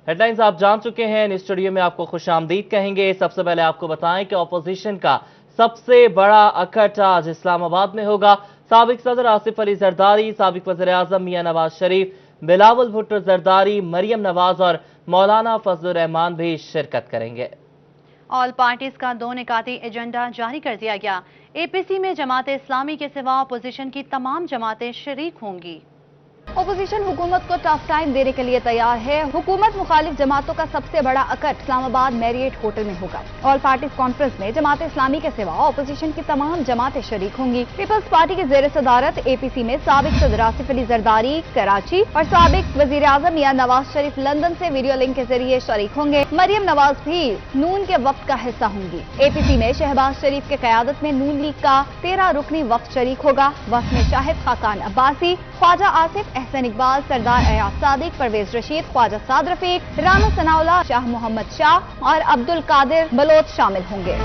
Headlines आप जान चुके हैं। इन स्टूडियो में आपको खुशामदीद कहेंगे। सबसे पहले आपको बताएं कि अपोजिशन का सबसे बड़ा अखट आज इस्लामाबाद में होगा। साबिक सदर आसिफ अली जरदारी, साबिक वज़ीर आज़म मियां नवाज शरीफ, बिलावल भुट्टो जरदारी, मरियम नवाज और मौलाना फजलुर रहमान भी शिरकत करेंगे। ऑल पार्टीज का 2 निकाती एजेंडा जारी कर दिया गया। एपीसी में जमात इस्लामी के सिवा अपोजिशन की तमाम जमातें शरीक होंगी। अपोजिशन हुकूमत को टफ टाइम देने के लिए तैयार है। हुकूमत मुखालिफ जमातों का सबसे बड़ा अकट इस्लामाबाद मैरियट होटल में होगा। ऑल पार्टीज कॉन्फ्रेंस में जमात इस्लामी के सिवा अपोजिशन की तमाम जमातें शरीक होंगी। पीपल्स पार्टी के ज़ेर सदारत एपीसी में साबिक सदर आसिफ अली जरदारी कराची और साबिक वजीर आजम मियां नवाज शरीफ लंदन से वीडियो लिंक के जरिए शरीक होंगे। मरियम नवाज भी नून के वफ्द का हिस्सा होंगी। एपीसी में शहबाज शरीफ के क़यादत में नून लीग का 13 रुकनी वफ्द शरीक होगा। वफ्द में शाहिद खाकान अब्बासी, ख्वाजा आसिफ, एहसन इकबाल, सरदार अयाज सादिक, परवेज रशीद, ख्वाजा साद रफीक, राना सनाउल्लाह, शाह मोहम्मद शाह और अब्दुल कादिर बलोच शामिल होंगे।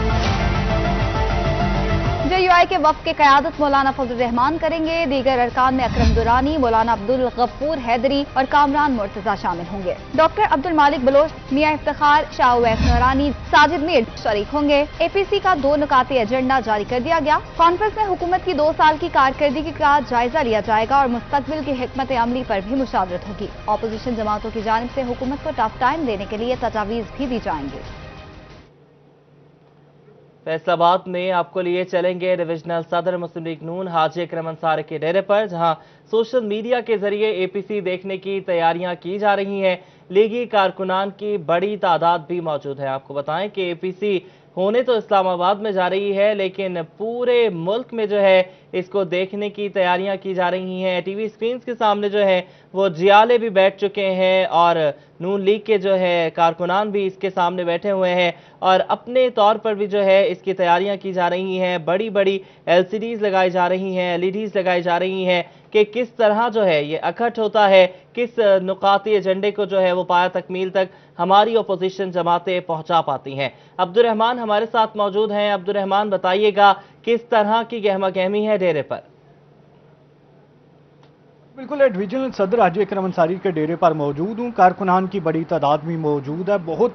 जेयूआई के वफ्द के क़यादत मौलाना फजलुर रहमान करेंगे। दीगर अरकान में अकरम दुरानी, मौलाना अब्दुल गफ्फूर हैदरी और कामरान मुर्तजा शामिल होंगे। डॉक्टर अब्दुल मालिक बलोच, मियां इफ्तिखार, शाह उवैस नूरानी, साजिद मीर शरीक होंगे। एपीसी का 2 निकाती एजेंडा जारी कर दिया गया। कॉन्फ्रेंस में हुकूमत की 2 साल की कारकर्दगी का जायजा लिया जाएगा और मुस्तकबिल की हिकमत अमली पर भी मुशावरत होगी। अपोजिशन जमातों की जानिब से हुकूमत को टफ टाइम देने के लिए तजावीज़ भी दी जाएंगी। फैसलाबाद में आपको लिए चलेंगे डिविजनल सदर मुस्लिम लीग नून हाजी अकरम अंसारी के डेरे पर, जहां सोशल मीडिया के जरिए एपीसी देखने की तैयारियां की जा रही हैं। लीगी कारकुनान की बड़ी तादाद भी मौजूद है। आपको बताएं कि एपीसी होने तो इस्लामाबाद में जा रही है, लेकिन पूरे मुल्क में जो है इसको देखने की तैयारियां की जा रही हैं। टीवी स्क्रीन के सामने जो है वो जियाले भी बैठ चुके हैं और नून लीग के जो है कारकुनान भी इसके सामने बैठे हुए हैं और अपने तौर पर भी जो है इसकी तैयारियां की जा रही हैं। बड़ी बड़ी एलसीडीज लगाई जा रही हैं, एलईडीज लगाई जा रही हैं कि किस तरह जो है ये अखट होता है, किस नुकाती एजेंडे को जो है वो पाया तकमील तक हमारी अपोजिशन जमातें पहुंचा पाती हैं। अब्दुल रहमान हमारे साथ मौजूद हैं। अब्दुल रहमान, बताइएगा किस तरह की गहमा गहमी है डेरे पर? बिल्कुल, डिवीजनल सदर हाजी अकरम अंसारी के डेरे पर मौजूद हूँ। कारकुनान की बड़ी तादाद भी मौजूद है। बहुत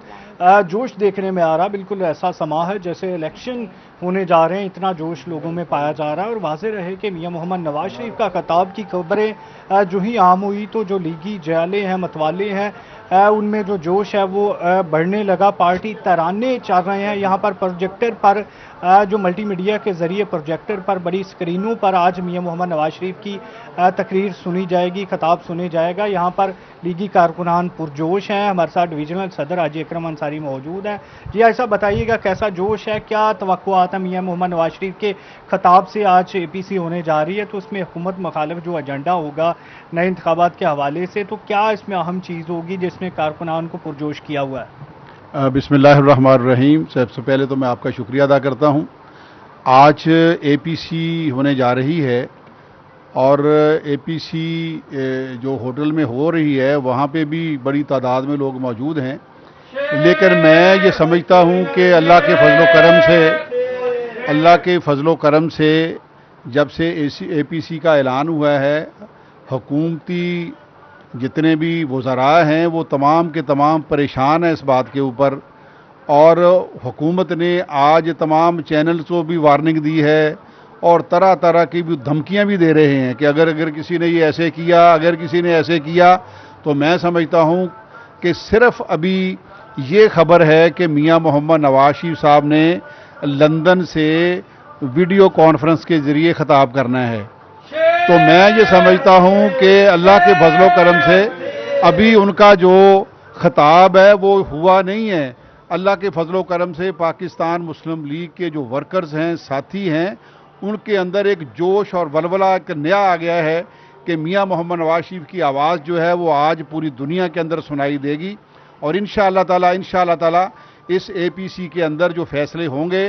जोश देखने में आ रहा है। बिल्कुल ऐसा समा है जैसे इलेक्शन होने जा रहे हैं, इतना जोश लोगों में पाया जा रहा है। और वाज़ेह रहे कि मियां मोहम्मद नवाज शरीफ का खिताब की खबरें जो ही आम हुई तो जो लीगी जयाले हैं, मतवाले हैं, उनमें जो जोश है वो बढ़ने लगा। पार्टी तराने चल रहे हैं। यहाँ पर प्रोजेक्टर पर जो मल्टी मीडिया के ज़रिए प्रोजेक्टर पर बड़ी स्क्रीनों पर आज मियां मोहम्मद नवाज शरीफ की तकरीर सुनी जाएगी, खिताब सुने जाएगा। यहाँ पर लीगी कारकुनान पुरजोश हैं। हमारे साथ डिवीजनल सदर हाजी अकरम अंसारी मौजूद हैं। जी ऐसा बताइएगा कैसा जोश है, क्या तवक्कुआत है मियां मोहम्मद नवाज शरीफ के खिताब से? आज एपीसी होने जा रही है तो उसमें हुकूमत मुखालिफ जो एजेंडा होगा नए इंतखाबात के हवाले से, तो क्या इसमें अहम चीज़ होगी जिसमें कारकुनान को पुरजोश किया हुआ है? बिस्मिल्लाहिर्रहमानिर्रहीम। सबसे पहले तो मैं आपका शुक्रिया अदा करता हूं। आज एपीसी होने जा रही है और एपीसी जो होटल में हो रही है वहां पे भी बड़ी तादाद में लोग मौजूद हैं। लेकिन मैं ये समझता हूं कि अल्लाह के फजलो करम से जब से एपीसी का ऐलान हुआ है, हुकूमती जितने भी वज़रा हैं वो तमाम के तमाम परेशान हैं इस बात के ऊपर। और हुकूमत ने आज तमाम चैनल्स को भी वार्निंग दी है और तरह तरह की भी धमकियां भी दे रहे हैं कि अगर किसी ने ये ऐसे किया, अगर किसी ने ऐसे किया। तो मैं समझता हूं कि सिर्फ अभी ये खबर है कि मियां मोहम्मद नवाज शरीफ साहब ने लंदन से वीडियो कॉन्फ्रेंस के ज़रिए ख़िताब करना है, तो मैं ये समझता हूं कि अल्लाह के फजलो करम से अभी उनका जो खिताब है वो हुआ नहीं है। अल्लाह के फजलो करम से पाकिस्तान मुस्लिम लीग के जो वर्कर्स हैं, साथी हैं, उनके अंदर एक जोश और वलवला एक नया आ गया है कि मियां मोहम्मद नवाज शरीफ की आवाज़ जो है वो आज पूरी दुनिया के अंदर सुनाई देगी। और इंशाअल्लाह ताला इस एपीसी के अंदर जो फैसले होंगे,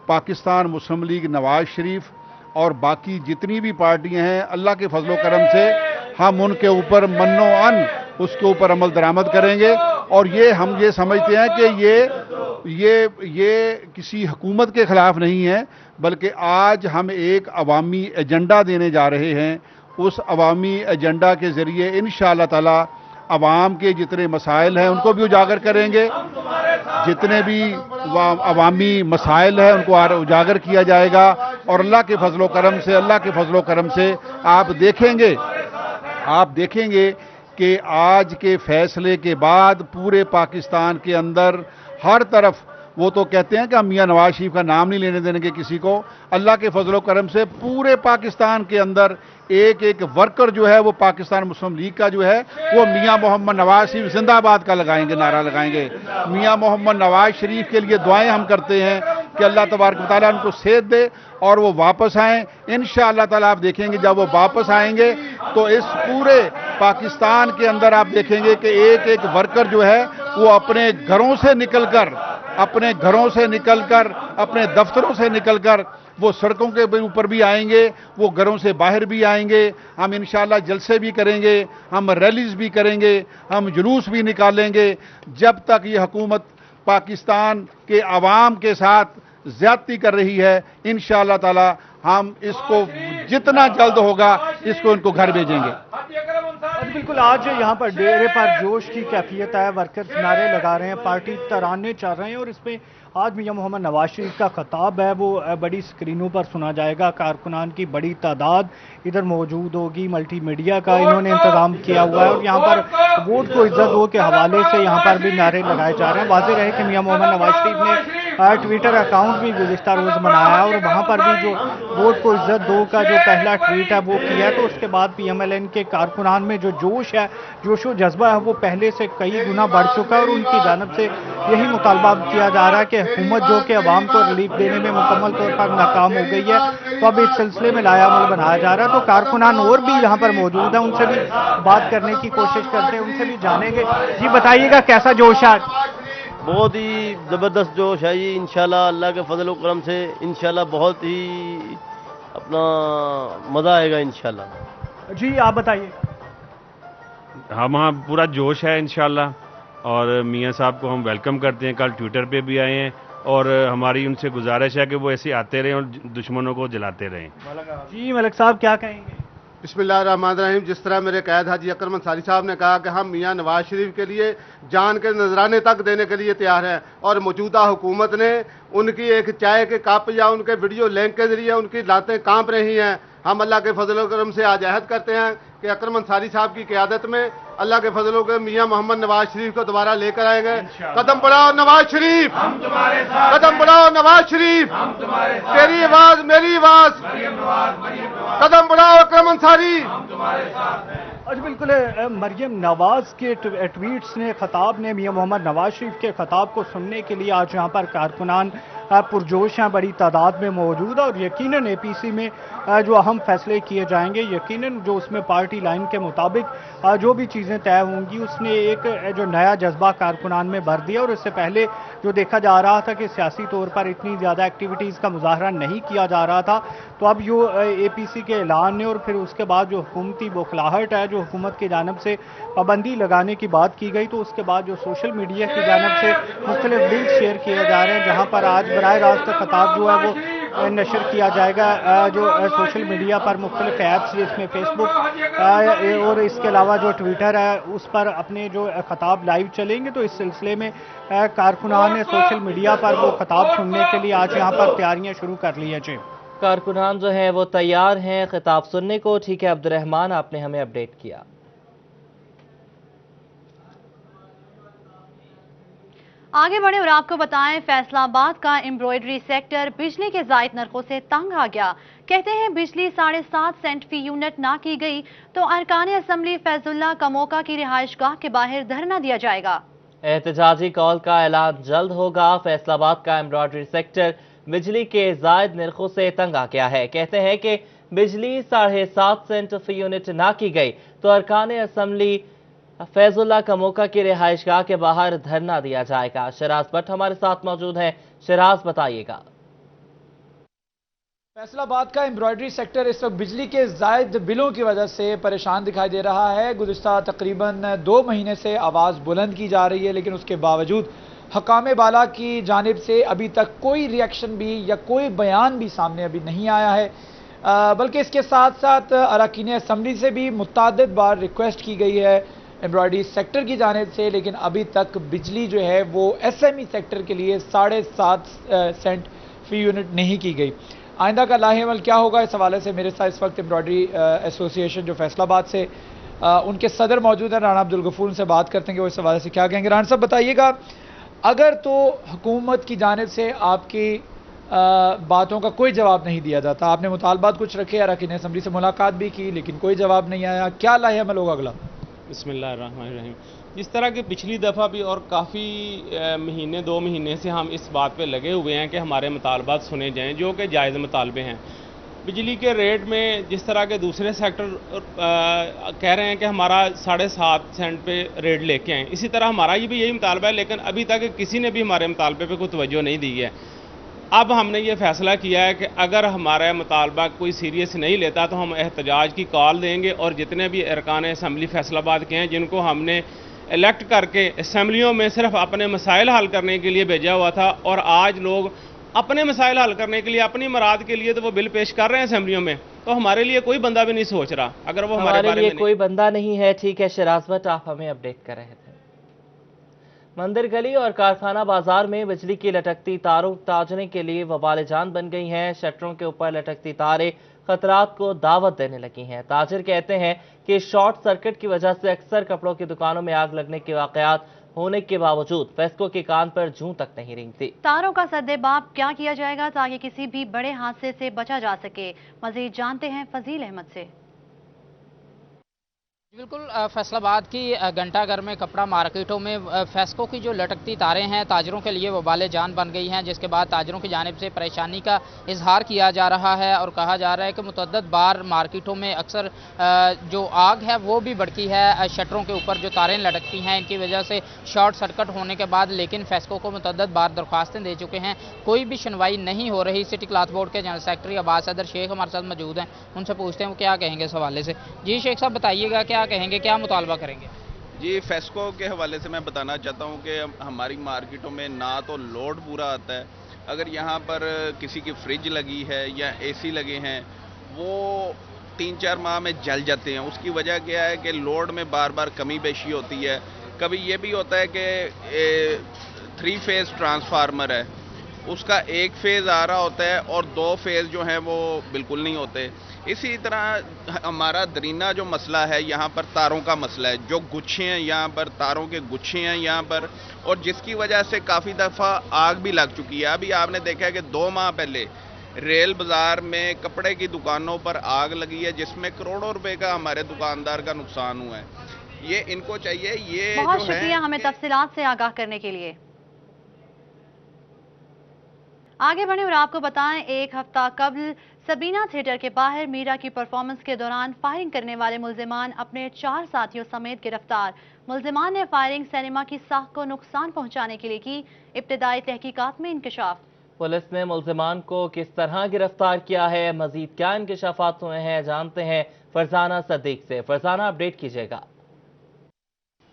पाकिस्तान मुस्लिम लीग, नवाज शरीफ और बाकी जितनी भी पार्टियां हैं, अल्लाह के फजलो करम से हम उनके ऊपर मन्नो अन उसके ऊपर अमल दरामद करेंगे। और ये हम ये समझते हैं कि ये किसी हुकूमत के ख़िलाफ़ नहीं है, बल्कि आज हम एक अवामी एजेंडा देने जा रहे हैं। उस अवामी एजेंडा के ज़रिए इंशाअल्लाह ताला عوام کے جتنے مسائل ہیں ان کو بھی اجاگر کریں گے، جتنے بھی عوامی مسائل ہیں ان کو اجاگر کیا جائے گا، اور اللہ کے فضل و کرم سے آپ دیکھیں گے کہ آج کے فیصلے کے بعد پورے پاکستان کے اندر ہر طرف، وہ تو کہتے ہیں کہ ہم میاں نواز شریف کا نام نہیں لینے دیں گے کسی کو، اللہ کے فضل و کرم سے پورے پاکستان کے اندر ایک ایک ورکر جو ہے وہ پاکستان مسلم لیگ کا جو ہے وہ میاں محمد نواز شریف زندہ آباد کا نعرہ لگائیں گے۔ میاں محمد نواز شریف کے لیے دعائیں ہم کرتے ہیں کہ اللہ تبارک و تعالیٰ ان کو صحت دے اور وہ واپس آئیں۔ انشاءاللہ تعالیٰ آپ دیکھیں گے جب وہ واپس آئیں گے تو اس پورے پاکستان کے اندر آپ دیکھیں گے کہ ایک ایک ورکر جو ہے وہ اپنے گھروں سے نکل کر اپنے دفتروں سے نکل کر وہ سڑکوں کے اوپر بھی آئیں گے، وہ گھروں سے باہر بھی آئیں گے۔ ہم انشاءاللہ جلسے بھی کریں گے، ہم ریلیز بھی کریں گے، ہم جلوس بھی نکالیں گے، جب تک یہ حکومت پاکستان کے عوام کے ساتھ زیادتی کر رہی ہے۔ انشاءاللہ تعالی ہم اس کو جتنا جلد ہوگا اس کو ان کو گھر بھیجیں گے۔ بالکل آج یہاں پر ڈیرے پر جوش کی کیفیت ہے، ورکرز نعرے لگا رہے ہیں، پارٹی ترانے چل رہے ہیں، اور اس میں آج میاں محمد نواز شریف کا خطاب ہے وہ بڑی سکرینوں پر سنا جائے گا۔ کارکنان کی بڑی تعداد ادھر موجود ہوگی، ملٹی میڈیا کا انہوں نے انتظام کیا ہوا ہے، اور یہاں پر ووٹ کو عزت دو کے حوالے سے یہاں پر بھی نعرے لگائے جا رہے ہیں۔ واضح رہے کہ میاں محمد نواز شریف نے ٹویٹر اکاؤنٹ بھی گزشتہ روز بنایا، اور وہاں پر بھی جو ووٹ کو عزت دو کا جو پہلا ٹویٹ ہے وہ کیا ہے، تو اس کے بعد پی ایم ایل این کے کارکنان میں جو جوش و جذبہ ہے وہ پہلے سے کئی گنا بڑھ چکا ہے، اور ان کی جانب سے یہی مطالبہ کیا جا رہا ہے کہ حکومت جو کہ عوام کو ریلیف دینے میں مکمل طور پر ناکام ہو گئی ہے، تو اب اس سلسلے میں لایا عمل بنایا جا رہا ہے۔ تو کارکنان اور بھی یہاں پر موجود ہیں، ان سے بھی بات کرنے کی کوشش کرتے ہیں، ان سے بھی جانیں گے۔ جی بتائیے گا کیسا جوش ہے؟ بہت ہی زبردست جوش ہے جی، انشاءاللہ اللہ کے فضل و کرم سے انشاءاللہ بہت ہی اپنا مزہ آئے گا انشاءاللہ۔ جی آپ بتائیے۔ ہمارا پورا جوش ہے انشاءاللہ، اور میاں صاحب کو ہم ویلکم کرتے ہیں، کل ٹویٹر پہ بھی آئے ہیں، اور ہماری ان سے گزارش ہے کہ وہ ایسے آتے رہیں اور دشمنوں کو جلاتے رہیں۔ جی ملک صاحب کیا کہیں گے؟ بسم اللہ الرحمن الرحیم۔ جس طرح میرے قائد حاجی اکرم انصاری صاحب نے کہا کہ ہم میاں نواز شریف کے لیے جان کے نذرانے تک دینے کے لیے تیار ہیں، اور موجودہ حکومت نے ان کی ایک چائے کے کپ یا ان کے ویڈیو لنک کے ذریعے ان کی لاتیں کانپ رہی ہیں۔ ہم اللہ کے فضل و کرم سے آج عہد کرتے ہیں کہ اکرم انصاری صاحب کی قیادت میں اللہ کے فضل و کرم میاں محمد نواز شریف کو دوبارہ لے کر آئیں گے۔ قدم بڑھاؤ نواز شریف، قدم بڑھاؤ نواز شریف، تیری آواز میری آواز، قدم بڑھاؤ اکرم انصاری۔ آج بالکل مریم نواز کے ٹویٹس نے، خطاب نے، میاں محمد نواز شریف کے خطاب کو سننے کے لیے آج یہاں پر کارکنان پرجوش ہیں، بڑی تعداد میں موجود ہے، اور یقیناً اے پی سی میں جو اہم فیصلے کیے جائیں گے، یقیناً جو اس میں پارٹی لائن کے مطابق جو بھی چیزیں طے ہوں گی، اس نے ایک جو نیا جذبہ کارکنان میں بھر دیا، اور اس سے پہلے جو دیکھا جا رہا تھا کہ سیاسی طور پر اتنی زیادہ ایکٹیویٹیز کا مظاہرہ نہیں کیا جا رہا تھا، تو اب جو اے پی سی کے اعلان نے اور پھر اس کے بعد جو حکومتی بوکھلاہٹ ہے، جو حکومت کی جانب سے پابندی لگانے کی بات کی گئی، تو اس کے بعد جو سوشل میڈیا کی جانب سے مختلف لنکس شیئر کیے جا رہے ہیں، جہاں پر آج براہ راست خطاب جو ہے وہ نشر کیا جائے گا جو سوشل میڈیا پر مختلف ایپس جس میں فیس بک اور اس کے علاوہ جو ٹویٹر ہے اس پر اپنے جو خطاب لائیو چلیں گے، تو اس سلسلے میں کارکنان نے سوشل میڈیا پر وہ خطاب سننے کے لیے آج یہاں پر تیاریاں شروع کر لی ہیں۔ جی کارکنان جو ہیں وہ تیار ہیں خطاب سننے کو۔ ٹھیک ہے عبدالرحمان، آپ نے ہمیں اپڈیٹ کیا۔ آگے بڑھیں اور آپ کو بتائیں، فیصلہ آباد کا ایمبرائڈری سیکٹر بجلی کے زائد نرخوں سے تنگ آ گیا۔ کہتے ہیں بجلی 7.5 سینٹ فی یونٹ نہ کی گئی تو ارکان اسمبلی فیض اللہ کموکا کی رہائش گاہ کے باہر دھرنا دیا جائے گا۔ احتجاجی کال کا اعلان جلد ہوگا۔ فیصل آباد کا ایمبرائڈری سیکٹر بجلی کے زائد نرخوں سے تنگ آ گیا ہے۔ کہتے ہیں کہ بجلی 7.5 سینٹ فی یونٹ نہ کی گئی تو ارکان اسمبلی فیض اللہ کموکا کی رہائش گاہ کے باہر دھرنا دیا جائے گا۔ شراز بٹ ہمارے ساتھ موجود ہیں۔ شراز بتائیے گا۔ فیصل آباد کا ایمبرائڈری سیکٹر اس وقت بجلی کے زائد بلوں کی وجہ سے پریشان دکھائی دے رہا ہے۔ گزشتہ تقریباً 2 مہینے سے آواز بلند کی جا رہی ہے، لیکن اس کے باوجود حکام بالا کی جانب سے ابھی تک کوئی ری ایکشن بھی یا کوئی بیان بھی سامنے ابھی نہیں آیا ہے، بلکہ اس کے ساتھ ساتھ اراکین اسمبلی سے بھی متعدد بار ریکویسٹ کی گئی ہے एम्ब्रॉयडरी सेक्टर की जानिब से, लेकिन अभी तक बिजली जो है वो SME सेक्टर के लिए 7.5 सेंट फी यूनिट नहीं की गई। आइंदा का लाहेअमल क्या होगा, इस हवाले से मेरे साथ इस वक्त एम्ब्रॉयडरी एसोसिएशन जो फैसलाबाद से उनके सदर मौजूद हैं, राणा अब्दुल गफूर, उनसे बात करते हैं कि वो इस हवाले से क्या कहेंगे। राणा साहब बताइएगा, अगर तो हुकूमत की जानिब से आपकी बातों का कोई जवाब नहीं दिया जाता, आपने मुतालबात कुछ रखे, अरकान असम्बली से मुलाकात भी की लेकिन कोई जवाब नहीं आया, क्या लाहेअमल होगा अगला? बिस्मिल्लाहिर्रहमानिर्रहीम। जिस तरह की पिछली दफ़ा भी और काफ़ी महीने 2 महीने से हम इस बात पे लगे हुए हैं कि हमारे मुतालबात सुने जाएं, जो कि जायज़ मुतालबे हैं। बिजली के रेट में जिस तरह के दूसरे सेक्टर कह रहे हैं कि हमारा 7.5 सेंट पे रेट लेके आएँ, इसी तरह हमारा ये भी यही मुतालबा है, लेकिन अभी तक किसी ने भी हमारे मुतालबे पे कोई तवज्जो नहीं दी है। अब हमने ये फैसला किया है कि अगर हमारा मुतालबा कोई सीरियस नहीं लेता तो हम एहतजाज की कॉल देंगे, और जितने भी अरकान असम्बली फैसलाबाद के हैं जिनको हमने इलेक्ट करके असम्बलियों में सिर्फ अपने मसाइल हल करने के लिए भेजा हुआ था, और आज लोग अपने मसाइल हल करने के लिए, अपनी मराद के लिए तो वो बिल पेश कर रहे हैं असम्बलियों में, तो हमारे लिए कोई बंदा भी नहीं सोच रहा अगर वो हमारे लिए कोई बंदा नहीं है। ठीक है शराज भट्ट, आप हमें अपडेट कर रहे थे। मंदिर गली और कारखाना बाजार में बिजली की लटकती तारों ताजने के लिए वबाल जान बन गई हैं। शटरों के ऊपर लटकती तारें खतरात को दावत देने लगी हैं। ताजिर कहते हैं कि शॉर्ट सर्किट की वजह से अक्सर कपड़ों की दुकानों में आग लगने के वाकयात होने के बावजूद फेस्को के कान पर जूं तक नहीं रेंगती। तारों का सद्देबाब क्या किया जाएगा ताकि किसी भी बड़े हादसे से बचा जा सके, मजीद जानते हैं फजील अहमद से। बिल्कुल, फैसलाबाद की घंटाघर में कपड़ा मार्केटों में फेस्को की जो लटकती तारें हैं ताजरों के लिए वबाल जान बन गई हैं, जिसके बाद ताजरों की जानिब से परेशानी का इजहार किया जा रहा है और कहा जा रहा है कि मुतअद्दिद बार मार्केटों में अक्सर जो आग है वो भी बढ़ती है। शटरों के ऊपर जो तारें लटकती हैं इनकी वजह से शॉर्ट सर्किट होने के बाद, लेकिन फेस्को को मुतअद्दिद बार दरख्वास्तें दे चुके हैं, कोई भी सुनवाई नहीं हो रही। सिटी क्लॉथ बोर्ड के जनरल सेक्रेटरी अब्बास अदर शेख हमारे साथ मौजूद हैं, उनसे पूछते हैं वो क्या कहेंगे इस हवाले से। जी शेख साहब बताइएगा, क्या कहेंगे, क्या मुतालबा करेंगे? जी, फेस्को के हवाले से मैं बताना चाहता हूँ कि हमारी मार्केटों में ना तो लोड पूरा आता है। अगर यहाँ पर किसी की फ्रिज लगी है या एसी लगे हैं, वो 3-4 माह में जल जाते हैं। उसकी वजह क्या है कि लोड में बार बार कमी बेशी होती है। कभी ये भी होता है कि 3 फेज़ ट्रांसफार्मर है, उसका 1 फेज़ आ रहा होता है और 2 फेज़ जो हैं वो बिल्कुल नहीं होते। इसी तरह हमारा दरीना जो मसला है, यहाँ पर तारों का मसला है, जो गुच्छे हैं यहाँ पर, तारों के गुच्छे हैं यहाँ पर, और जिसकी वजह से काफ़ी दफ़ा आग भी लग चुकी है। अभी आपने देखा है कि 2 माह पहले रेल बाज़ार में कपड़े की दुकानों पर आग लगी है, जिसमें करोड़ों रुपए का हमारे दुकानदार का नुकसान हुआ है। ये इनको चाहिए, ये बहुत शुक्रिया हमें तफसीलात से आगाह करने के लिए। आगे बढ़े और आपको बताएं, 1 हफ्ता कबल सबीना थिएटर के बाहर मीरा की परफॉर्मेंस के दौरान फायरिंग करने वाले मुल्जिमान अपने 4 साथियों समेत गिरफ्तार। मुल्जिमान ने फायरिंग सिनेमा की साख को नुकसान पहुंचाने के लिए की। इब्तिदाई तहकीकात में इंकशाफ। पुलिस ने मुल्जिमान को किस तरह गिरफ्तार किया है, मजीद क्या इंकशाफात हुए हैं, जानते हैं फरजाना सदीक से। फरजाना, अपडेट कीजिएगा।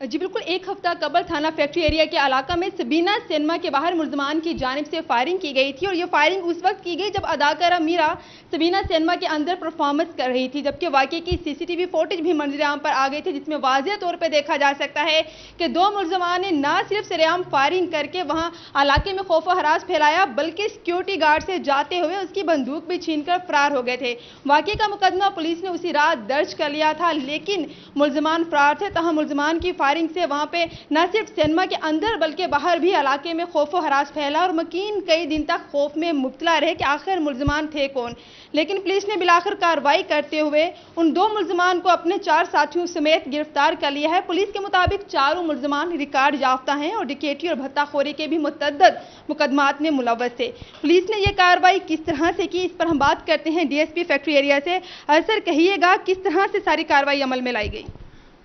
जी बिल्कुल, 1 हफ्ता कबल थाना फैक्ट्री एरिया के इलाका में सबीना सिनेमा के बाहर मुल्जिमान की जानिब से फायरिंग की गई थी, और ये फायरिंग उस वक्त की गई जब अदाकारा मीरा सबीना सिनेमा के अंदर परफॉर्मेंस कर रही थी, जबकि वाकई की सीसीटीवी फुटेज भी मंजर-ए-आम पर आ गई थी, जिसमें वाज़ेह तौर पर देखा जा सकता है कि 2 मुल्जिमान ने न सिर्फ सरेआम फायरिंग करके वहाँ इलाके में खौफ व हरास फैलाया, बल्कि सिक्योरिटी गार्ड से जाते हुए उसकी बंदूक भी छीनकर फरार हो गए थे। वाकई का मुकदमा पुलिस ने उसी रात दर्ज कर लिया था, लेकिन मुल्जिमान फरार थे। तहाँ मुल्जिमान की फायरिंग से वहां पे न सिर्फ सिनेमा के अंदर बल्कि बाहर भी इलाके में खौफ व हरास फैला, और मकीन कई दिन तक खौफ में मुब्तला रहे कि आखिर मुल्जिमान थे कौन। लेकिन पुलिस ने बिलाखिर कार्रवाई करते हुए उन 2 मुल्जिमान को अपने 4 साथियों समेत गिरफ्तार कर लिया है। पुलिस के मुताबिक चारों मुल्जिमान रिकॉर्ड याफ्ता हैं और डकैती और भत्ताखोरी के भी मुतअद्दिद मुकदमात में मुलव्वस थे। पुलिस ने यह कार्रवाई किस तरह से की, इस पर हम बात करते हैं डीएसपी फैक्ट्री एरिया से। सर, कहिएगा किस तरह से सारी कार्रवाई अमल में लाई गई?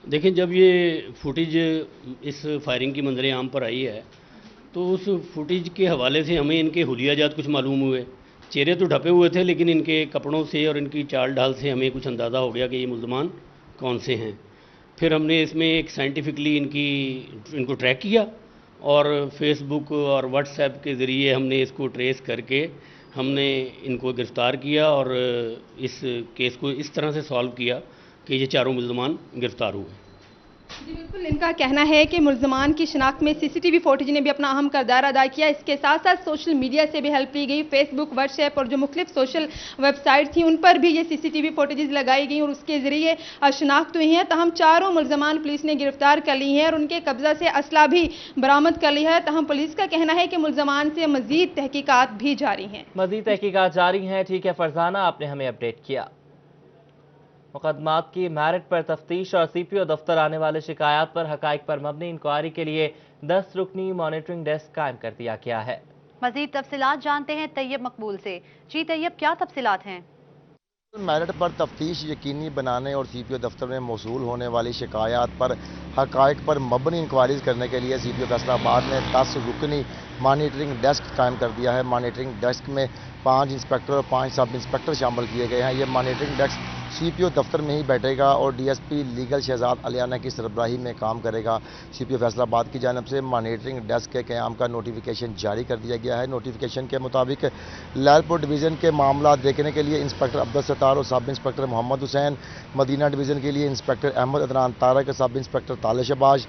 देखिए, जब ये फुटेज इस फायरिंग की मंजर आम पर आई है तो उस फुटेज के हवाले से हमें इनके हुलियाजात कुछ मालूम हुए। चेहरे तो ढपे हुए थे, लेकिन इनके कपड़ों से और इनकी चाल ढाल से हमें कुछ अंदाज़ा हो गया कि ये मुल्ज़मान कौन से हैं। फिर हमने इसमें एक साइंटिफिकली इनको ट्रैक किया और फेसबुक और व्हाट्सएप के ज़रिए हमने इसको ट्रेस करके हमने इनको गिरफ़्तार किया और इस केस को इस तरह से सॉल्व किया कि ये चारों मुल्ज़मान गिरफ़्तार हुए। जी बिल्कुल, इनका कहना है कि मुल्ज़मान की शिनाख्त में सीसीटीवी फुटेज ने भी अपना अहम किरदार अदा किया। इसके साथ साथ सोशल मीडिया से भी हेल्प ली गई। फेसबुक, व्हाट्सएप और जो मुख्तलिफ सोशल वेबसाइट थी उन पर भी ये सीसीटीवी फुटेज लगाई गई और उसके जरिए शिनाख्त हुई हैं। तहम चारों मुल्ज़मान पुलिस ने गिरफ्तार कर ली हैं और उनके कब्जा से असला भी बरामद कर लिया है। तहम पुलिस का कहना है कि मुल्ज़मान से मजीद तहकीकात भी जारी हैं। मजीद तहकीकात जारी हैं। ठीक है फरजाना, आपने हमें अपडेट किया। मुकदमात की मेरिट पर तफ्तीश और सीपीओ दफ्तर आने वाले शिकायत पर हकाइक पर मबनी इंक्वायरी के लिए 10 रुकनी मॉनिटरिंग डेस्क कायम कर दिया गया है। मजीद तफसीलात जानते हैं तैयब मकबूल से। जी तैयब, क्या तफसीलात हैं? मेरिट पर तफ्तीश यकीनी बनाने और सीपीओ दफ्तर में मौसूल होने वाली शिकायत पर हकाइक पर मबनी इंक्वायरीज करने के लिए सीपीओ फैसलाबाद ने 10 रुकनी मॉनिटरिंग डेस्क कायम कर दिया है। मॉनिटरिंग डेस्क में 5 इंस्पेक्टर और 5 सब इंस्पेक्टर शामिल किए गए हैं। ये मॉनिटरिंग डेस्क सीपीओ दफ्तर में ही बैठेगा और डीएसपी लीगल शहजाद अलियाना की सरबराही में काम करेगा। सीपीओ फैसलाबाद की जानिब से मॉनिटरिंग डेस्क के क़याम का नोटिफिकेशन जारी कर दिया गया है। नोटिफिकेशन के मुताबिक लैलपुर डिवीज़न के मामला देखने के लिए इंस्पेक्टर अब्दुल सत्तार और sub inspector Mohammad Hussain, Madina division के लिए inspector Ahmad Adnan Tarak, sub inspector ताले शबाज,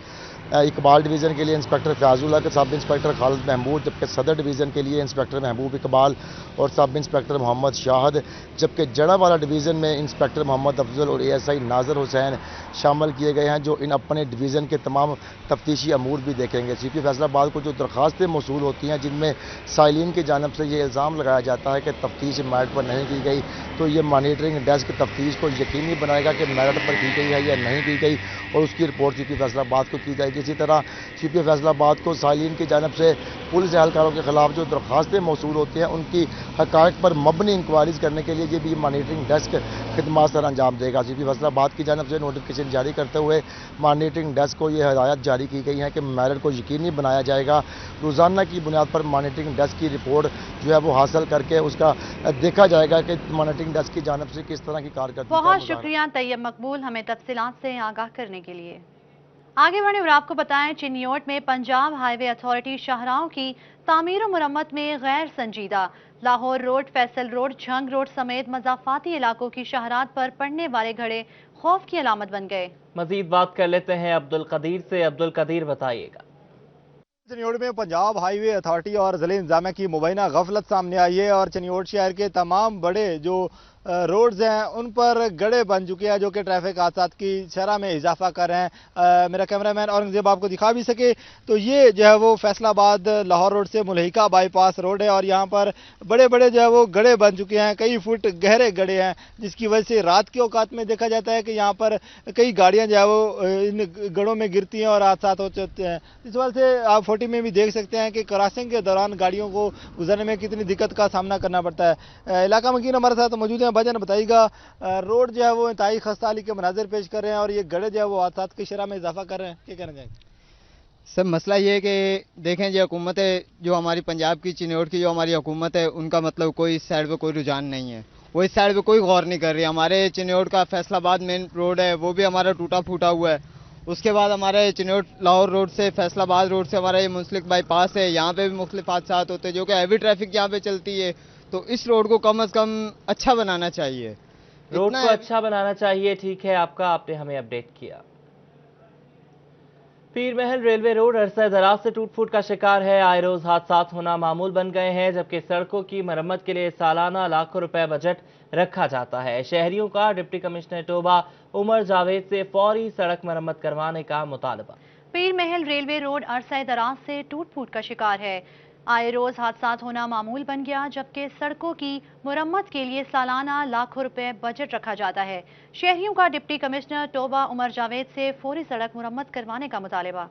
इकबाल डिवीज़न के लिए इंस्पेक्टर फयाजुल हक, सब इंस्पेक्टर खालिद महमूद, जबकि सदर डिवीज़न के लिए इंस्पेक्टर महबूब इकबाल और सब इंस्पेक्टर मोहम्मद शाहद, जबकि जड़ावाला डिवीज़न में इंस्पेक्टर मोहम्मद अफजल और एएसआई नाजर हुसैन शामिल किए गए हैं, जो इन अपने डिवीज़न के तमाम तफ्तीशी अमूर भी देखेंगे। सीपीओ फैसलाबाद को जो दरखास्तें मौसूल होती हैं जिनमें साइलिन की जानिब से ये इल्ज़ाम लगाया जाता है कि तफ्तीश मेरिट पर नहीं की गई, तो ये मॉनिटरिंग डेस्क तफ्तीश को यकीनी बनाएगा कि मेरिट पर की गई है या नहीं की गई और उसकी रिपोर्ट सीपीओ फैसलाबाद को की जाएगी। इसी तरह सीपीओ फैसलाबाद को साइलिन की जानिब से पुलिस एहलकारों के खिलाफ जो दरखास्तें मौसूल होती हैं उनकी हकायक पर मबनी इंक्वायरीज करने के लिए ये भी मॉनिटरिंग डेस्क खिदमत सर अंजाम देगा। सीपीओ फैसलाबाद की जानिब से नोटिफिकेशन जारी करते हुए मॉनिटरिंग डेस्क को ये हदायत जारी की गई है कि मेरिट को यकीनी बनाया जाएगा। रोज़ाना की बुनियाद पर मॉनिटरिंग डेस्क की रिपोर्ट जो है वो हासिल करके उसका देखा जाएगा कि मॉनिटरिंग डेस्क की जानिब से किस तरह की कारकर्दगी। बहुत शुक्रिया तैयब मकबूल हमें तफसीलात से आगाह करने के लिए। आगे बढ़े और आपको बताएं, चिन्योट में पंजाब हाईवे अथॉरिटी शाहराहों की तामीर और मुरम्मत में गैर संजीदा। Lahore road, Faisal road, Jhang road समेत मज़ाफाती इलाकों की शाहरात पर पड़ने वाले घड़े खौफ की अलामत बन गए। मजीद बात कर लेते हैं अब्दुल कदीर से। अब्दुल कदीर, बताइएगा। चिन्योट में पंजाब हाईवे अथॉरिटी और ज़िले इंतजामिया की मुबैना गफलत सामने आई है और चिन्योट शहर के तमाम बड़े जो रोड्स हैं उन पर गड्ढे बन चुके हैं जो कि ट्रैफिक हादसात की शरह में इजाफा कर रहे हैं। मेरा कैमरामैन औरंगजेब आपको दिखा भी सके तो ये जो है वो फैसलाबाद लाहौर रोड से मुल्हिका बाईपास रोड है और यहाँ पर बड़े बड़े जो है वो गड्ढे बन चुके हैं, कई फुट गहरे गड्ढे हैं, जिसकी वजह से रात के औकात में देखा जाता है कि यहाँ पर कई गाड़ियाँ जो है वो इन गड्ढों में गिरती हैं और हादसात हो जाते हैं। इस वजह से आप फोटो में भी देख सकते हैं कि क्रॉसिंग के दौरान गाड़ियों को गुजरने में कितनी दिक्कत का सामना करना पड़ता है। इलाका मकीन हमारे साथ मौजूद है। भाईजान बताइएगा, रोड जो है वो इंतहाई खस्ताहाली के मनाजिर पेश कर रहे हैं और ये गड्ढे जो है वो हादसात की शरह में इजाफा कर रहे हैं, क्या कहना चाहेंगे? सर मसला ये है कि देखें जो हुकूमत है, जो हमारी पंजाब की चिन्योट की जो हमारी हुकूमत है, उनका मतलब कोई इस साइड पे कोई रुझान नहीं है, वो इस साइड पे कोई गौर नहीं कर रही। हमारे चिन्योट का फैसलाबाद मेन रोड है वो भी हमारा टूटा फूटा हुआ है। उसके बाद हमारे चिन्योट लाहौर रोड से फैसलाबाद रोड से हमारा ये मुंसलिक बाईपास है, यहाँ पे भी मुख्तलिफ हादसात होते हैं जो कि हैवी ट्रैफिक यहाँ पे चलती है। तो इस रोड को कम से कम अच्छा बनाना चाहिए, रोड को अच्छा बनाना चाहिए। ठीक है, आपने हमें अपडेट किया। पीर महल रेलवे रोड अरसे दराज से टूट फूट का शिकार है। आए रोज हादसात होना मामूल बन गए हैं, जबकि सड़कों की मरम्मत के लिए सालाना लाखों रुपए बजट रखा जाता है। शहरियों का डिप्टी कमिश्नर टोबा उमर जावेद से फौरी सड़क मरम्मत करवाने का मुतालबा। पीर महल रेलवे रोड अरसे दराज से टूट फूट का शिकार है। आए रोज हादसात होना मामूल बन गया, जबकि सड़कों की मुरम्मत के लिए सालाना लाखों रुपए बजट रखा जाता है। शहरियों का डिप्टी कमिश्नर टोबा उमर जावेद से फौरी सड़क मुरम्मत करवाने का मुतालबा।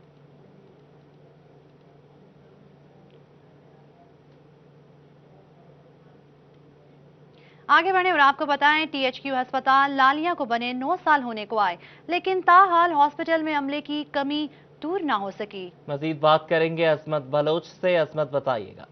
आगे बढ़े और आपको बताएं, THQ अस्पताल लालिया को बने 9 साल होने को आए, लेकिन ताहाल हॉस्पिटल में अमले की कमी दूर ना हो सकी। मजीद बात करेंगे असमत बलोच से। असमत, बताइएगा।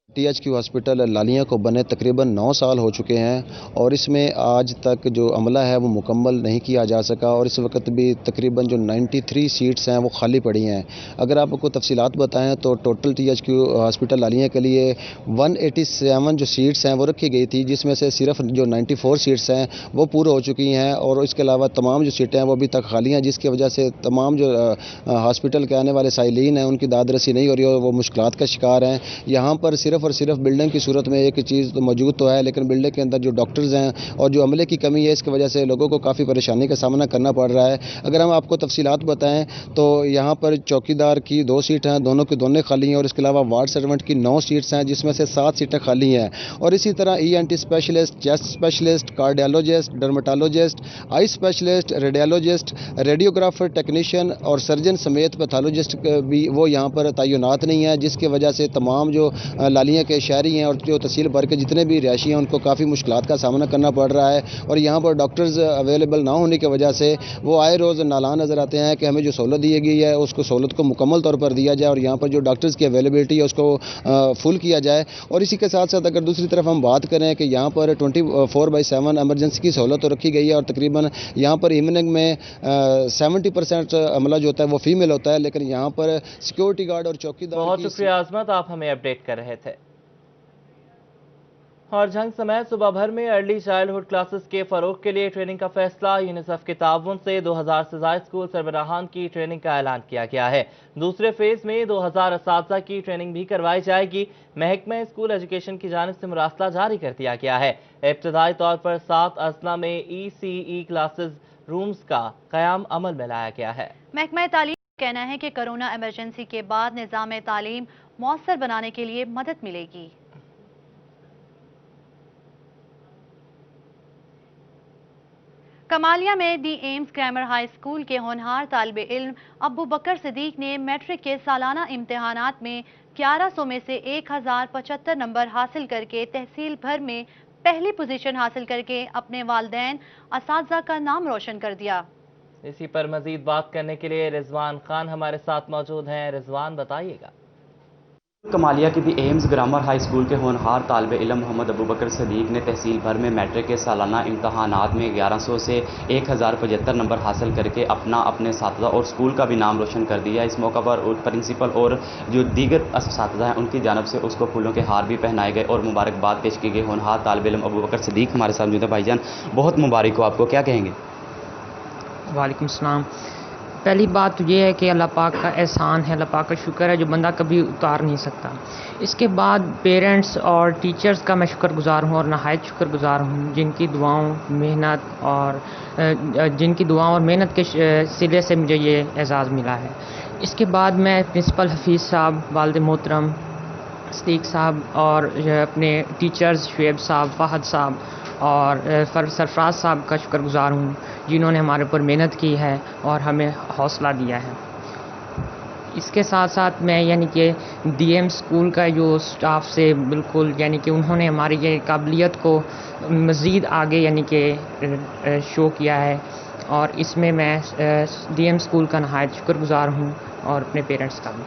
THQ हॉस्पिटल लालिया को बने तकरीबन 9 साल हो चुके हैं और इसमें आज तक जो अमला है वो मुकम्मल नहीं किया जा सका और इस वक्त भी तकरीबन जो 93 सीट्स हैं वो खाली पड़ी हैं। अगर आपको तफसीलात बताएं तो टोटल THQ हॉस्पिटल लालिया के लिए 187 जो सीट्स हैं वो रखी गई थी, जिसमें से सिर्फ जो 94 सीट्स हैं वो पूरी हो चुकी हैं और इसके अलावा तमाम जो सीटें हैं वो अभी तक खाली हैं, जिसकी वजह से तमाम जो हॉस्पिटल के आने वाले साइलीन हैं उनकी दादरसी नहीं हो रही और वो मुश्किलात का शिकार हैं। यहाँ पर सिर्फ और सिर्फ बिल्डिंग की सूरत में एक चीज़ तो मौजूद तो है, लेकिन बिल्डिंग के अंदर जो डॉक्टर्स हैं और जो अमले की कमी है, इसकी वजह से लोगों को काफ़ी परेशानी का सामना करना पड़ रहा है। अगर हम आपको तफसीलात बताएं तो यहाँ पर चौकीदार की 2 सीट हैं, दोनों की दोनों खाली हैं और इसके अलावा वार्ड सर्वेंट की 9 सीट्स हैं, जिसमें से 7 सीटें खाली हैं। और इसी तरह ENT specialist, chest specialist, cardiologist, dermatologist, eye specialist, radiologist, radiographer, technician और सर्जन समेत पैथोलॉजिस्ट भी वो यहाँ पर तैनात नहीं है, जिसकी वजह से तमाम जो लालिया के शहरी हैं और जो तहसील भर के जितने भी रिहायशी हैं उनको काफ़ी मुश्किलात का सामना करना पड़ रहा है। और यहाँ पर डॉक्टर्स अवेलेबल ना होने की वजह से वो आए रोज़ नालान नज़र आते हैं कि हमें जो सहूलत दी गई है उसको सहूलत को मुकम्मल तौर पर दिया जाए और यहाँ पर जो डॉक्टर्स की अवेलेबिलिटी है उसको फुल किया जाए। और इसी के साथ साथ अगर दूसरी तरफ हम बात करें कि यहाँ पर 24/7 एमरजेंसी की सहूलत तो रखी गई है और तकरीबन यहाँ पर इवनिंग में 70% अमला जो होता है वो फीमेल होता है, लेकिन यहाँ पर सिक्योरिटी गार्ड और चौकीदार। बहुत शुक्रिया आजमत, आप हमें अपडेट कर रहे थे। और जंग समय सुबह भर में अर्ली चाइल्डहुड क्लासेस के फरोग के लिए ट्रेनिंग का फैसला। यूनिसेफ के ताउन से 2000 से ज़ायद स्कूल सरबराहान की ट्रेनिंग का ऐलान किया गया है। दूसरे फेज में 2000 असातिज़ा की ट्रेनिंग भी करवाई जाएगी। महकमा स्कूल एजुकेशन की जानिब से मुरासला जारी कर दिया गया है। इब्तदाई तौर पर 7 अजला में ECE क्लासेस रूम्स का क़याम अमल में लाया गया है। महकमा तालीम का कहना है कि कोरोना इमरजेंसी के बाद निज़ाम तालीम मौसर बनाने के लिए मदद मिलेगी। कमालिया में दी एम्स ग्रामर हाई स्कूल के होनहार तालिबे इल्म अबू बकर सिद्दीक ने मैट्रिक के सालाना इम्तिहानात में 1100 में से 1075 नंबर हासिल करके तहसील भर में पहली पोजीशन हासिल करके अपने वालिदैन असातिज़ा का नाम रोशन कर दिया। इसी पर मजीद बात करने के लिए रिजवान खान हमारे साथ मौजूद हैं। रिजवान, बताइएगा। कमालिया की दी एम्स ग्रामर हाई स्कूल के होनहार तालिबे इल्म मोहम्मद अबू बकर सिद्दीक ने तहसील भर में मैट्रिक के सालाना इम्तहानात में 1100 से 1075 नंबर हासिल करके अपने साथिया और स्कूल का भी नाम रोशन कर दिया। इस मौका पर प्रिंसिपल और जो दीगर साथिया हैं उनकी जानब से उसको फूलों के हार भी पहनाए गए और मुबारकबाद पेश की गई। होनहार तालिबे इल्म अबू बकर सिद्दीक हमारे साथ मौजूद है। भाईजान, बहुत मुबारक हो आपको, क्या कहेंगे? वालेकुम सलाम। पहली बात तो ये है कि अल्लाह पाक का एहसान है, अल्लाह पाक का शुक्र है जो बंदा कभी उतार नहीं सकता। इसके बाद पेरेंट्स और टीचर्स का मैं शुक्रगुजार हूँ और नहायत शुक्रगुजार हूँ, जिनकी दुआओं और मेहनत के सिले से मुझे ये एजाज़ मिला है। इसके बाद मैं प्रिंसिपल हफीज़ साहब, वालिद मोहतरम सिद्दीक साहब और अपने टीचर्स शुएब साहब, फ़हद साहब और सरफराज साहब का शुक्रगुजार हूँ, जिन्होंने हमारे ऊपर मेहनत की है और हमें हौसला दिया है। इसके साथ साथ मैं यानी कि DM स्कूल का जो स्टाफ से बिल्कुल यानी कि उन्होंने हमारी ये काबिलियत को मज़ीद आगे यानी कि शो किया है और इसमें मैं DM स्कूल का नहायत शुक्रगुजार हूँ और अपने पेरेंट्स का भी।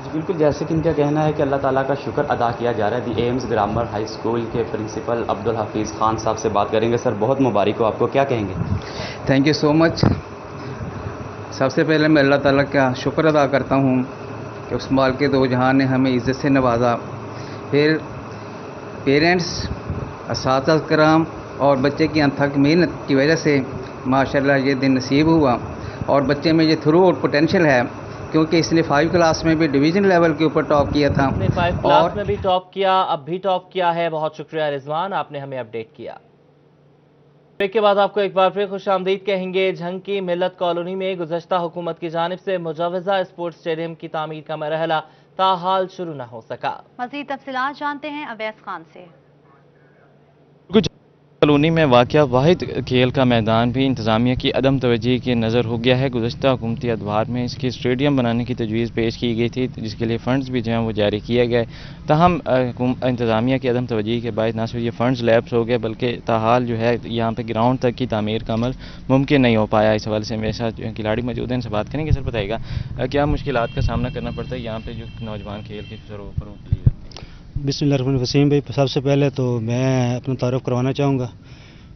बिल्कुल, जैसे कि इनका कहना है कि अल्लाह ताला का शुक्र अदा किया जा रहा है। दी एम्स ग्रामर हाई स्कूल के प्रिंसिपल अब्दुल हफीज़ खान साहब से बात करेंगे। सर, बहुत मुबारक हो आपको, क्या कहेंगे? Thank you so much. सबसे पहले मैं अल्लाह ताला का शुक्र अदा करता हूँ कि उस माल के दो जहां ने हमें इज़्ज़त से नवाजा। फिर पेरेंट्स, असातिज़ा कराम और बच्चे की अथक मेहनत की वजह से माशाल्लाह ये दिन नसीब हुआ और बच्चे में ये थ्रू आउट पोटेंशियल है, क्योंकि इसने 5 क्लास में भी डिवीज़न लेवल के ऊपर टॉप किया था। आपने 5 क्लास में भी टॉप किया, अब भी टॉप किया है। बहुत शुक्रिया रिजवान, आपने हमें अपडेट किया। ब्रेक के बाद आपको एक बार फिर खुशामदीद कहेंगे। झंग की मिल्लत कॉलोनी में गुज़श्ता हुकूमत की जानिब से मुजव्वज़ा स्पोर्ट्स स्टेडियम की तामीर का मरहला ताहाल शुरू न हो सका। मज़ीद तफसीलात जानते हैं अवैस खान से। कॉलोनी में वाक़या वाहिद खेल का मैदान भी इंतज़ामिया की अदम तवज्जो की नज़र हो गया है। गुज़श्ता हुकूमती अदवार में इसकी स्टेडियम बनाने की तजवीज़ पेश की गई थी, जिसके लिए फ़ंड्स भी जो हैं वो जारी किए गए। ताहम इंतज़ामिया की अदम तवज्जो के बाद ना सिर्फ ये फ़ंड्स लैप्स हो गए, बल्कि ताहाल जो है यहाँ पर ग्राउंड तक की तामीर का अमल मुमकिन नहीं हो पाया। इस हवाले से मेरे साथ जो खिलाड़ी मौजूद हैं, इनसे बात करेंगे। सर, बताइएगा क्या मुश्किलात का सामना करना पड़ता है यहाँ पर जो नौजवान खेल के फरोग़ के लिए? बिस्मिल्लाहिर्रहमानिर्रहीम भाई, सबसे पहले तो मैं अपना तारुफ करवाना चाहूँगा।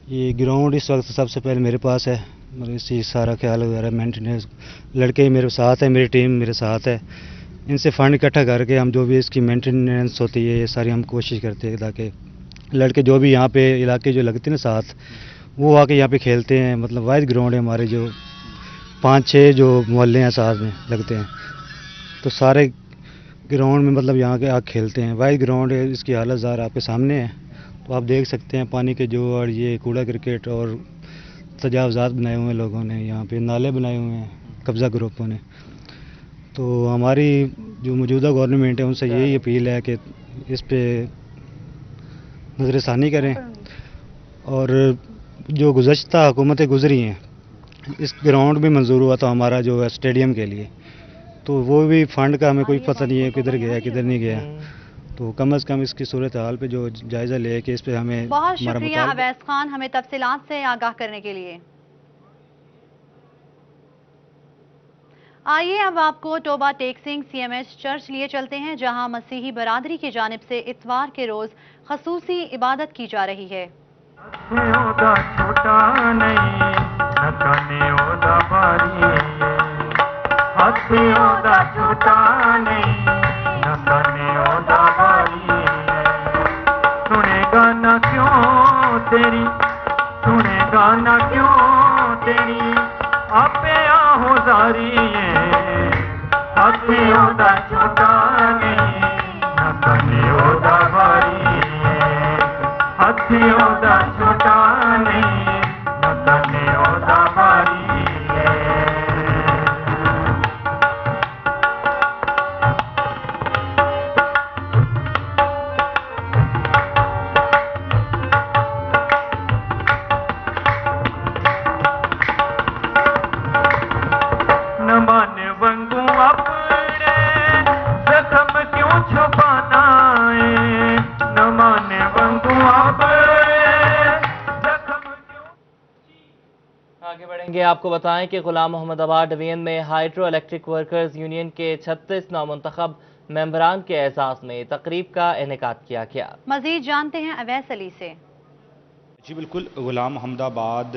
ये ग्राउंड इस वक्त सबसे पहले मेरे पास है, मतलब इसी सारा ख्याल वगैरह मेंटेनेंस लड़के मेरे साथ है, मेरी टीम मेरे साथ है। इनसे फंड इकट्ठा करके हम जो भी इसकी मेंटेनेंस होती है ये सारी हम कोशिश करते हैं ताकि लड़के जो भी यहाँ पे इलाके जो लगते हैं ना साथ, वो आके यहाँ पे खेलते हैं। मतलब वाइड ग्राउंड है हमारे, जो 5-6 जो मोहल्ले हैं साथ में लगते हैं, तो सारे ग्राउंड में मतलब यहाँ के आके खेलते हैं। वाइड ग्राउंड है, इसकी हालत ज़ाहिर आपके सामने है, तो आप देख सकते हैं पानी के जो और ये कूड़ा क्रिकेट और तजावज़ात बनाए हुए हैं लोगों ने, यहाँ पे नाले बनाए हुए हैं कब्ज़ा ग्रुपों ने। तो हमारी जो मौजूदा गवर्नमेंट है उनसे यही अपील है कि इस पे नज़रसानी करें, और जो गुज़श्ता हुकूमतें गुजरी हैं, इस ग्राउंड भी मंजूर हुआ था हमारा जो है स्टेडियम के लिए, तो वो भी फंड का हमें कोई पता नहीं है किधर गया किधर नहीं गया। तो कम से कम इसकी सूरत हाल पे जो जायज़ा ले कि इस पे हमें बहुत शुक्रिया अवैस खान हमें तफसीलात से आगाह करने के लिए। आइए अब आपको टोबा टेक सिंह CMH चर्च लिए चलते हैं, जहां मसीही बरादरी की जानिब से इतवार के रोज खसूसी इबादत की जा रही है। सुनेगा ना क्यों तेरी आपे आहोजारी हथियों दा छोटा नहीं ना कनियों दा भारी हथियों दा छोटा नहीं ना कनियों दा भारी आपको बताएं कि गुलाम मोहम्मदाबाद डिवीजन में हाइड्रो इलेक्ट्रिक वर्कर्स यूनियन के 36 नौमुंतखब मेंबरान के एजाज में तकरीब का इनेकाद किया गया। मजीद जानते हैं अवैस अली से। जी बिल्कुल, गुलाम मोहम्मदाबाद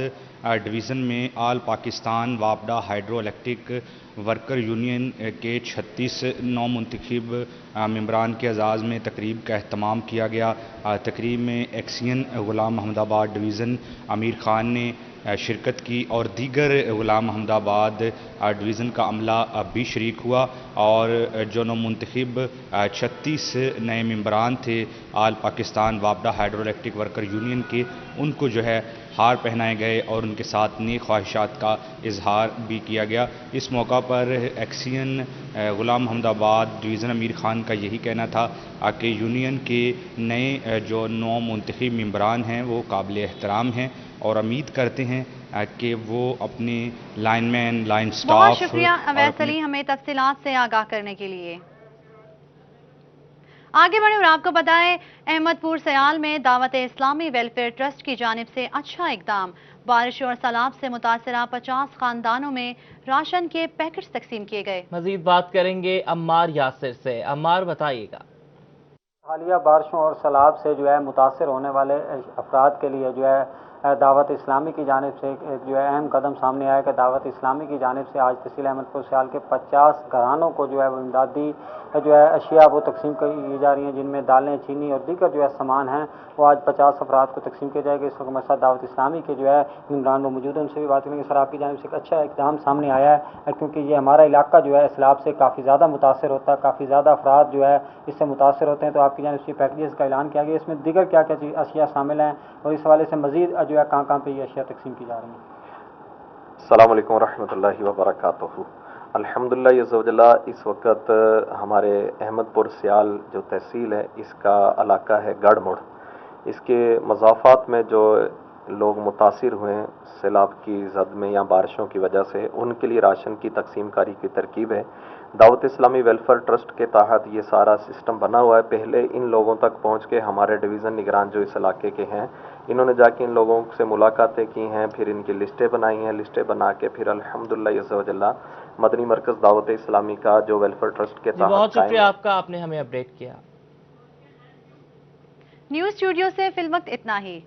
डिवीज़न में आल पाकिस्तान वापडा हाइड्रो इलेक्ट्रिक वर्कर यूनियन के 36 नौमुंतखब मेंबरान के एजाज़ में तकरीब का अहतमाम किया गया। तकरीब में एक्सियन गुलाम मोहम्मदाबाद डिवीज़न आमिर खान ने शिरकत की और दीगर गुलाम मोहम्मदाबाद डिवीज़न का अमला भी शरीक हुआ, और जो नौमुंतखब 36 नए मेंबरान थे आल पाकिस्तान वापडा हाइड्रो इलेक्ट्रिक वर्कर यूनियन के, उनको जो है हार पहनाए गए और उनके साथ नेक ख्वाहिशात का इजहार भी किया गया। इस मौका पर एक्सियन गुलाम मोहम्मदाबाद डिवीज़न आमिर खान का यही कहना था कि यूनियन के नए जो नौमुंतखब मेंबरान हैं वो काबिल एहतराम हैं, और उम्मीद करते हैं कि वो अपने लाइनमैन लाइन स्टाफ। बहुत शुक्रिया अवैस अली हमें तफसीलात से आगाह करने के लिए। आगे बढ़े और आपको बताएं, अहमदपुर सयाल में दावत इस्लामी वेलफेयर ट्रस्ट की जानिब से अच्छा इकदाम। बारिश और सैलाब से मुतासरा 50 खानदानों में राशन के पैकेट्स तकसीम किए गए। मजीद बात करेंगे अम्मार यासिर से। अम्मार बताइएगा। हालिया बारिशों और सैलाब से जो है मुतासर होने वाले अफराद के लिए जो है दावत इस्लामी की जानिब से एक जो है अहम कदम सामने आया कि दावत इस्लामी की जानिब से आज तहसील अहमदपुर सयाल के 50 घरानों को जो है वो इमदादी जो है अशिया वो तकसीम की जा रही हैं, जिनमें दालें, चीनी और दीगर जो है सामान हैं वो आज 50 अफराद को तकसीम किया जाएगा। इस वक्त हमारे साथ दावत इस्लामी के जो है मेंबरान वो मौजूद हैं, उनसे भी बात करेंगे। सर, आपकी जानिब से एक अच्छा इक़दाम सामने आया है, क्योंकि ये हमारा इलाका जो है सैलाब से काफ़ी ज़्यादा मुतासर होता है, काफ़ी ज़्यादा अफराद जो है इससे मुतासर होते हैं, तो आपकी जानिब से पैकेजेस का ऐलान किया गया। इसमें दीगर क्या क्या चीज़ अशिया शामिल हैं और इस हवाले से मज़ीद जो है कहाँ पे ये अशिया तकसीम की जा रही हैं? अस्सलाम वालेकुम रहमतुल्लाहि व बरकातुहू। अल्हम्दुलिल्लाह यज़्ज़वजल्ला इस वक्त हमारे अहमदपुर सयाल जो तहसील है इसका इलाका है गढ़मुड़। इसके मज़ाफ़ात में जो लोग मुतासिर हुए हैं सैलाब की जद में या बारिशों की वजह से, उनके लिए राशन की तकसीम कारी की तरकीब है। दावत इस्लामी वेलफेयर ट्रस्ट के तहत ये सारा सिस्टम बना हुआ है। पहले इन लोगों तक पहुंच के हमारे डिवीज़न निगरान जो इस इलाके के हैं, इन्होंने जाके इन लोगों से मुलाकातें की हैं, फिर इनकी लिस्टें बनाई हैं। लिस्टें बना के फिर अल्हम्दुलिल्लाह यज़्ज़वजल्ला मदनी मरकज़ दावत इस्लामी का जो वेलफेयर ट्रस्ट के तहत बहुत शुक्रिया आपका, आपने हमें अपडेट किया। न्यूज स्टूडियो से फिल वक्त इतना ही।